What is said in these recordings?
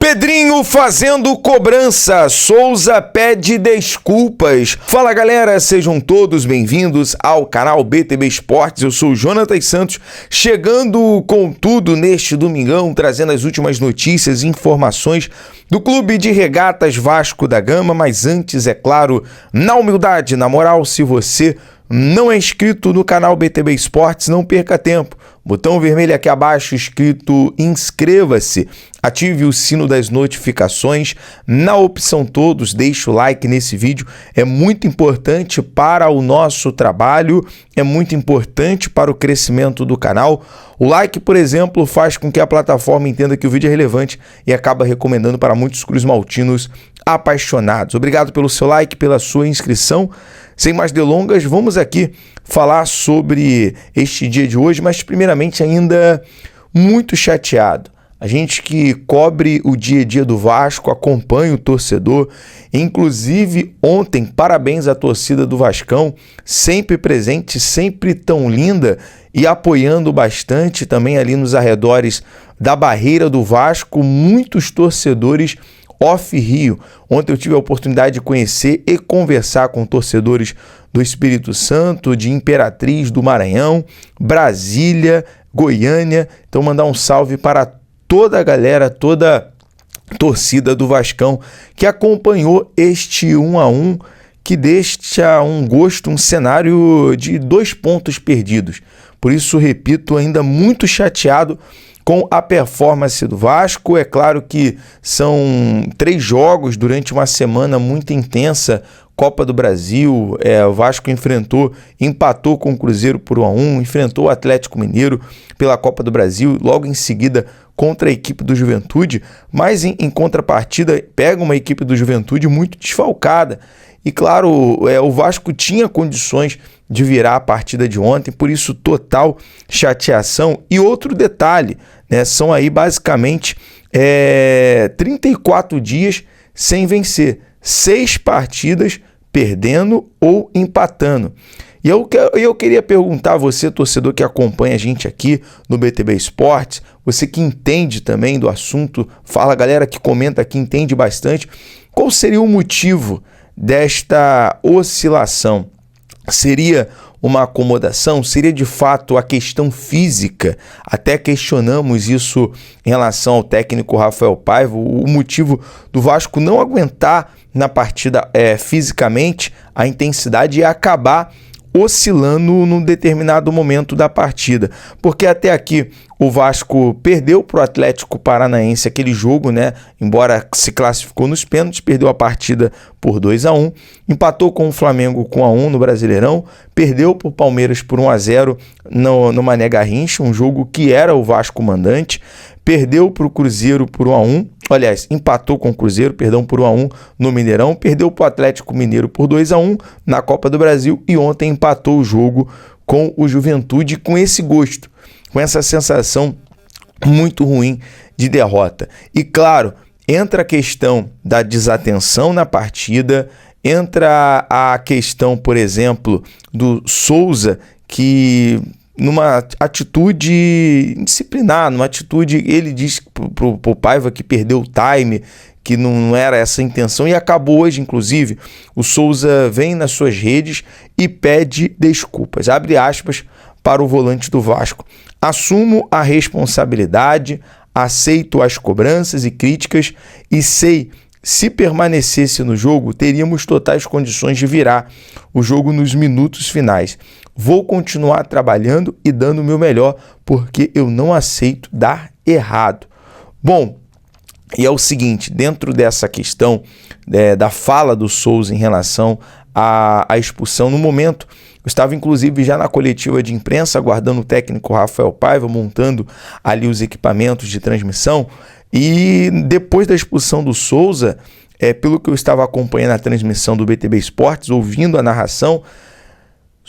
Pedrinho fazendo cobrança, Souza pede desculpas. Fala galera, sejam todos bem-vindos ao canal BTB Esportes. Eu sou o Jonatas Santos, chegando com tudo neste domingão, trazendo as últimas notícias e informações do Clube de Regatas Vasco da Gama. Mas antes, é claro, na humildade, na moral, se você não é inscrito no canal BTB Esportes, não perca tempo. Botão vermelho aqui abaixo escrito inscreva-se, ative o sino das notificações, na opção todos, deixe o like nesse vídeo, é muito importante para o nosso trabalho, é muito importante para o crescimento do canal. O like, por exemplo, faz com que a plataforma entenda que o vídeo é relevante e acaba recomendando para muitos cruzmaltinos apaixonados. Obrigado pelo seu like, pela sua inscrição. Sem mais delongas, vamos aqui falar sobre este dia de hoje, mas primeiramente ainda muito chateado. A gente que cobre o dia a dia do Vasco, acompanha o torcedor, inclusive ontem, parabéns à torcida do Vascão, sempre presente, sempre tão linda e apoiando bastante também ali nos arredores da barreira do Vasco, muitos torcedores off-Rio. Ontem eu tive a oportunidade de conhecer e conversar com torcedores do Espírito Santo, de Imperatriz, do Maranhão, Brasília, Goiânia. Então mandar um salve para toda a galera, toda a torcida do Vascão que acompanhou este 1-1, que deixa um gosto, um cenário de 2 pontos perdidos. Por isso, repito, ainda muito chateado com a performance do Vasco. É claro que são 3 jogos durante uma semana muito intensa. Copa do Brasil, o Vasco empatou com o Cruzeiro por 1-1, enfrentou o Atlético Mineiro pela Copa do Brasil, logo em seguida contra a equipe do Juventude, mas em contrapartida pega uma equipe do Juventude muito desfalcada. E claro, o Vasco tinha condições de virar a partida de ontem, por isso total chateação. E outro detalhe, né, são aí basicamente 34 dias sem vencer, 6 partidas perdendo ou empatando. E eu queria perguntar a você, torcedor que acompanha a gente aqui no BTB Esportes, você que entende também do assunto, fala galera que comenta aqui, entende bastante, qual seria o motivo desta oscilação? Seria uma acomodação? Seria de fato a questão física? Até questionamos isso em relação ao técnico Rafael Paiva, o motivo do Vasco não aguentar na partida fisicamente a intensidade e acabar oscilando num determinado momento da partida, porque até aqui o Vasco perdeu para o Atlético Paranaense aquele jogo, né? Embora se classificou nos pênaltis, perdeu a partida por 2-1, empatou com o Flamengo com 1-1 no Brasileirão, perdeu para o Palmeiras por 1-0 no Mané Garrincha, um jogo que era o Vasco mandante, perdeu para o Cruzeiro por 1-1, aliás, empatou com o Cruzeiro, perdão, por 1-1 no Mineirão, perdeu para o Atlético Mineiro por 2-1 na Copa do Brasil e ontem empatou o jogo com o Juventude com esse gosto, com essa sensação muito ruim de derrota. E claro, entra a questão da desatenção na partida, entra a questão, por exemplo, do Souza, que numa atitude indisciplinar, numa atitude, ele diz pro Paiva que perdeu o time, que não era essa a intenção, e acabou hoje, inclusive, o Souza vem nas suas redes e pede desculpas, abre aspas para o volante do Vasco: assumo a responsabilidade, aceito as cobranças e críticas e sei, se permanecesse no jogo, teríamos totais condições de virar o jogo nos minutos finais. Vou continuar trabalhando e dando o meu melhor, porque eu não aceito dar errado. Bom, e é o seguinte, dentro dessa questão da fala do Souza em relação à expulsão, no momento, eu estava inclusive já na coletiva de imprensa, aguardando o técnico Rafael Paiva, montando ali os equipamentos de transmissão, e depois da expulsão do Souza, pelo que eu estava acompanhando a transmissão do BTB Esportes, ouvindo a narração,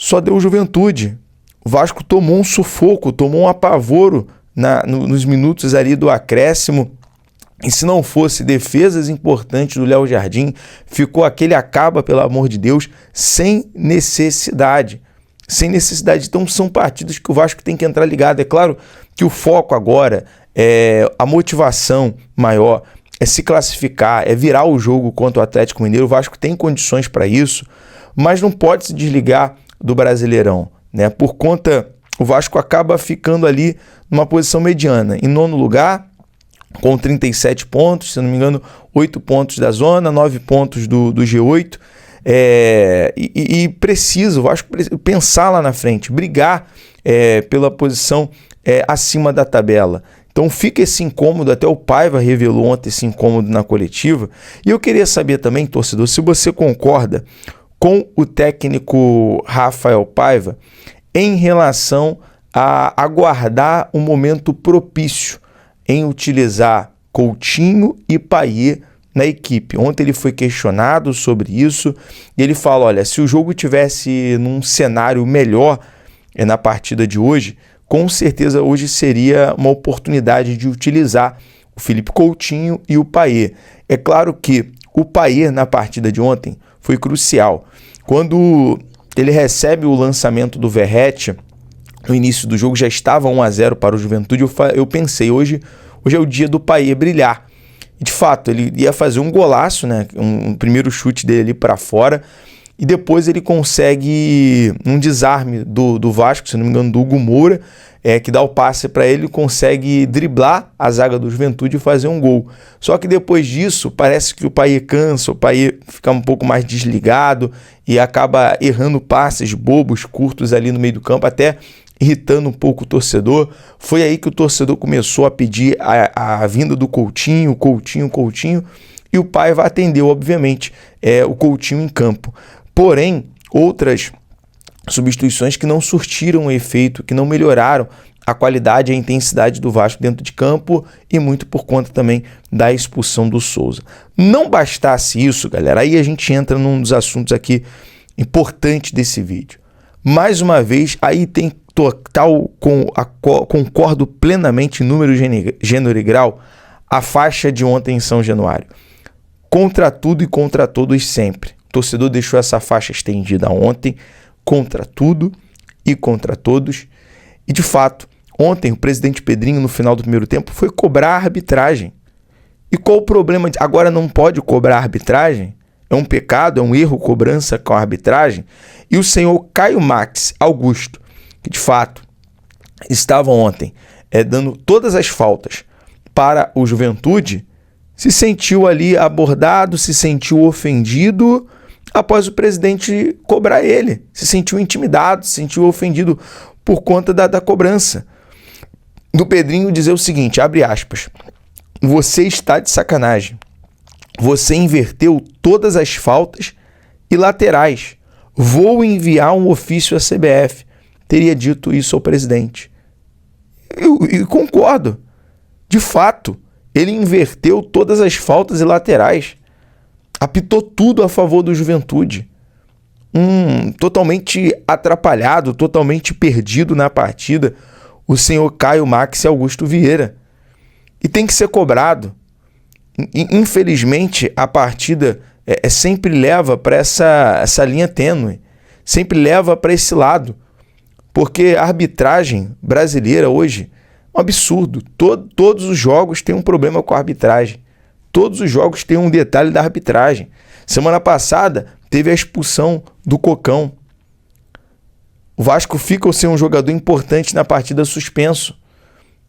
só deu Juventude. O Vasco tomou um sufoco, tomou um apavoro nos minutos ali do acréscimo. E se não fosse defesas importantes do Léo Jardim, ficou aquele acaba, pelo amor de Deus, sem necessidade. Sem necessidade. Então são partidas que o Vasco tem que entrar ligado. É claro que o foco agora, a motivação maior é se classificar, é virar o jogo contra o Atlético Mineiro. O Vasco tem condições para isso, mas não pode se desligar do Brasileirão, né? Por conta, o Vasco acaba ficando ali numa posição mediana, em 9º lugar, com 37 pontos, se não me engano, 8 pontos da zona, 9 pontos do G8, precisa, o Vasco precisa pensar lá na frente, brigar pela posição acima da tabela. Então fica esse incômodo, até o Paiva revelou ontem esse incômodo na coletiva, e eu queria saber também, torcedor, se você concorda com o técnico Rafael Paiva em relação a aguardar um momento propício em utilizar Coutinho e Payet na equipe. Ontem ele foi questionado sobre isso e ele fala, olha, se o jogo tivesse num cenário melhor na partida de hoje, com certeza hoje seria uma oportunidade de utilizar o Philippe Coutinho e o Payet. É claro que o Payet na partida de ontem foi crucial. Quando ele recebe o lançamento do Verratti, no início do jogo já estava 1-0 para o Juventude, eu pensei, hoje é o dia do Payet brilhar. E de fato, ele ia fazer um golaço, né? Um primeiro chute dele ali para fora, e depois ele consegue um desarme do Vasco, se não me engano, do Hugo Moura, que dá o passe para ele, consegue driblar a zaga do Juventude e fazer um gol. Só que depois disso, parece que o Payet cansa, o Payet fica um pouco mais desligado e acaba errando passes bobos, curtos ali no meio do campo, até irritando um pouco o torcedor. Foi aí que o torcedor começou a pedir a vinda do Coutinho, e o Paiva atendeu, obviamente, o Coutinho em campo. Porém, outras substituições que não surtiram efeito, que não melhoraram a qualidade e a intensidade do Vasco dentro de campo, e muito por conta também da expulsão do Souza. Não bastasse isso, galera, aí a gente entra num dos assuntos aqui importantes desse vídeo. Mais uma vez, aí tem total, concordo plenamente em número, gênero e grau, a faixa de ontem em São Januário. Contra tudo e contra todos sempre. O torcedor deixou essa faixa estendida ontem, contra tudo e contra todos. E de fato, ontem o presidente Pedrinho, no final do primeiro tempo, foi cobrar a arbitragem. E qual o problema? Agora não pode cobrar a arbitragem? É um pecado, é um erro cobrança com a arbitragem? E o senhor Caio Max Augusto, que de fato estava ontem dando todas as faltas para o Juventude, se sentiu ali abordado, se sentiu ofendido após o presidente cobrar ele, se sentiu intimidado, se sentiu ofendido por conta da cobrança. Do Pedrinho dizer o seguinte, abre aspas, você está de sacanagem, você inverteu todas as faltas e laterais, vou enviar um ofício à CBF, teria dito isso ao presidente. Eu concordo, de fato, ele inverteu todas as faltas e laterais, apitou tudo a favor do Juventude. Totalmente atrapalhado, totalmente perdido na partida, o senhor Caio Max Augusto Vieira. E tem que ser cobrado. Infelizmente, a partida sempre leva para essa linha tênue, sempre leva para esse lado, porque a arbitragem brasileira hoje é um absurdo. Todos os jogos têm um problema com a arbitragem. Todos os jogos têm um detalhe da arbitragem. Semana passada teve a expulsão do Cocão. O Vasco fica sem um jogador importante na partida suspenso,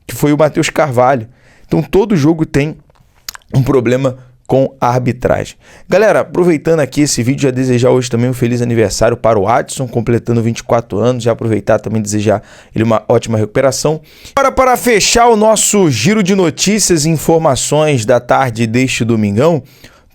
que foi o Matheus Carvalho. Então todo jogo tem um problema com a arbitragem. Galera, aproveitando aqui esse vídeo, já desejar hoje também um feliz aniversário para o Adson, completando 24 anos, já aproveitar também desejar ele uma ótima recuperação. Agora, para fechar o nosso giro de notícias e informações da tarde deste domingão,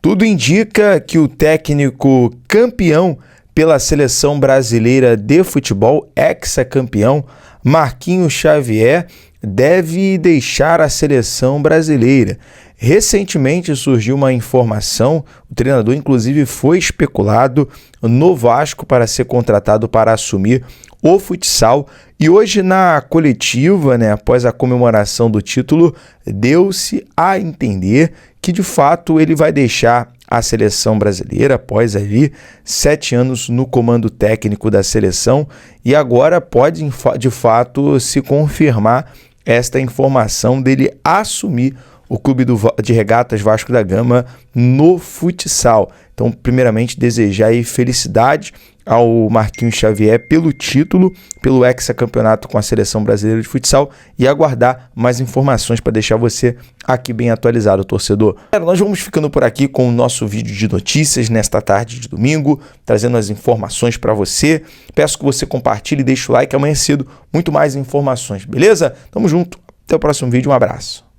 tudo indica que o técnico campeão pela seleção brasileira de futebol, ex-campeão, Marquinhos Xavier, deve deixar a seleção brasileira. Recentemente surgiu uma informação, o treinador inclusive foi especulado no Vasco para ser contratado para assumir o futsal, e hoje na coletiva, após a comemoração do título, deu-se a entender que de fato ele vai deixar a seleção brasileira após ali 7 anos no comando técnico da seleção, e agora pode de fato se confirmar esta informação dele assumir o Clube de Regatas Vasco da Gama no futsal. Então, primeiramente, desejar aí felicidade ao Marquinhos Xavier pelo título, pelo hexacampeonato com a Seleção Brasileira de Futsal e aguardar mais informações para deixar você aqui bem atualizado, torcedor. Nós vamos ficando por aqui com o nosso vídeo de notícias nesta tarde de domingo, trazendo as informações para você. Peço que você compartilhe e deixe o like, amanhã cedo muito mais informações, beleza? Tamo junto, até o próximo vídeo, um abraço.